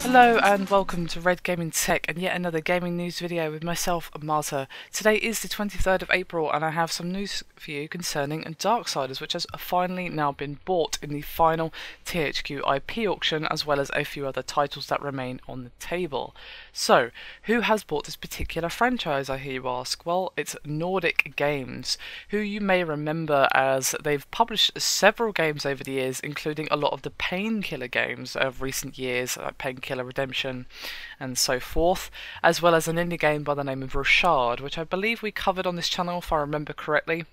Hello and welcome to Red Gaming Tech and yet another gaming news video with myself, Marta. Today is the 23rd of April and I have some news for you concerning Darksiders, which has finally now been bought in the final THQ IP auction, as well as a few other titles that remain on the table. So, who has bought this particular franchise, I hear you ask? Well, it's Nordic Games, who you may remember as they've published several games over the years, including a lot of the Painkiller games of recent years, like Painkiller Redemption and so forth, as well as an indie game by the name of Rochard, which I believe we covered on this channel if I remember correctly.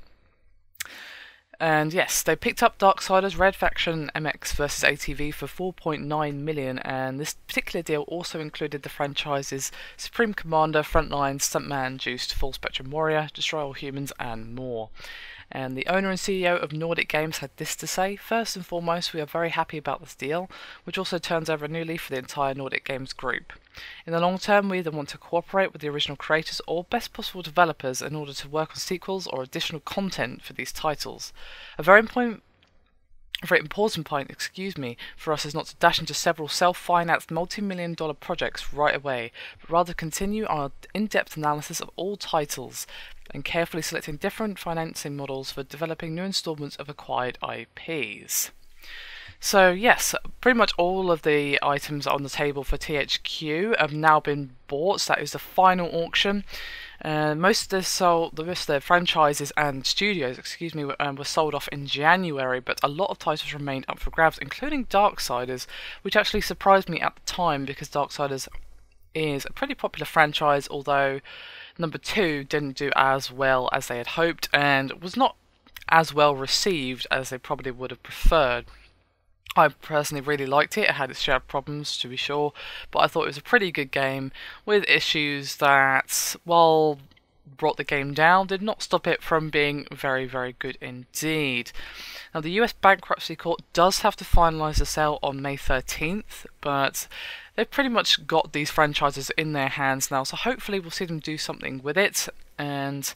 And yes, they picked up Darksiders Red Faction MX vs ATV for 4.9 million, and this particular deal also included the franchises Supreme Commander, Frontlines, Stuntman, Juiced, Full Spectrum Warrior, Destroy All Humans, and more. And the owner and CEO of Nordic Games had this to say: "First and foremost, we are very happy about this deal, which also turns over a new leaf for the entire Nordic Games Group. In the long term, we either want to cooperate with the original creators or best possible developers in order to work on sequels or additional content for these titles. A very important point, for us is not to dash into several self-financed multi-million-dollar projects right away, but rather continue our in-depth analysis of all titles and carefully selecting different financing models for developing new installments of acquired IPs." So yes, pretty much all of the items on the table for THQ have now been bought. So that is the final auction. Most of the franchises and studios, were sold off in January, but a lot of titles remained up for grabs, including Darksiders, which actually surprised me at the time because Darksiders is a pretty popular franchise, although number 2 didn't do as well as they had hoped and was not as well received as they probably would have preferred. I personally really liked it. It had its share of problems, to be sure, but I thought it was a pretty good game with issues that, while brought the game down, did not stop it from being very, very good indeed. Now, the US Bankruptcy Court does have to finalise the sale on May 13th, but they've pretty much got these franchises in their hands now, so hopefully we'll see them do something with it. And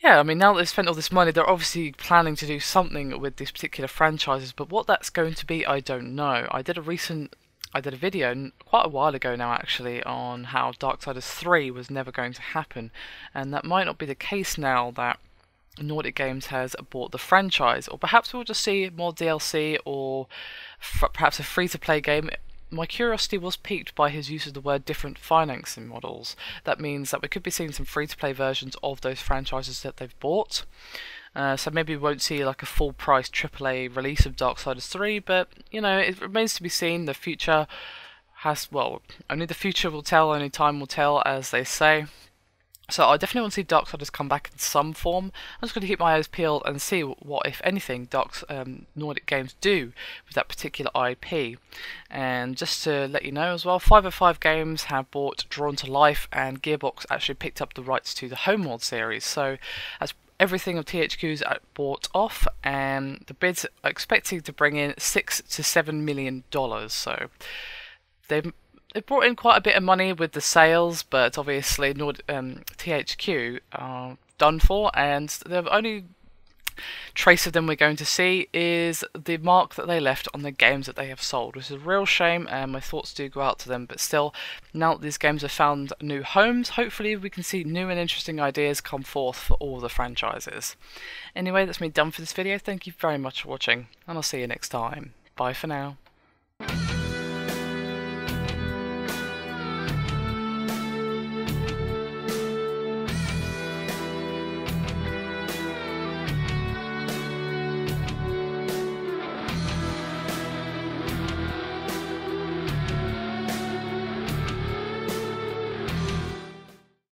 yeah, I mean, now that they've spent all this money, they're obviously planning to do something with these particular franchises, but what that's going to be, I don't know. I did a video quite a while ago now, actually, on how Darksiders 3 was never going to happen, and that might not be the case now that Nordic Games has bought the franchise, or perhaps we'll just see more DLC, or perhaps a free-to-play game. My curiosity was piqued by his use of the word different financing models. That means that we could be seeing some free-to-play versions of those franchises that they've bought. So maybe we won't see like a full-price AAA release of Darksiders 3, but you know, it remains to be seen. The future has, well, only the future will tell, only time will tell, as they say. So I definitely want to see Darksiders come back in some form. I'm just going to keep my eyes peeled and see what, if anything, Nordic Games do with that particular IP. And just to let you know as well, 505 Games have bought Drawn to Life, and Gearbox actually picked up the rights to the Homeworld series. So that's everything of THQ's bought off, and the bids are expecting to bring in $6 to $7 million. So they've brought in quite a bit of money with the sales, but obviously THQ are done for, and the only trace of them we're going to see is the mark that they left on the games that they have sold, which is a real shame, and my thoughts do go out to them. But still, now that these games have found new homes, hopefully we can see new and interesting ideas come forth for all the franchises. Anyway, that's me done for this video. Thank you very much for watching, and I'll see you next time. Bye for now.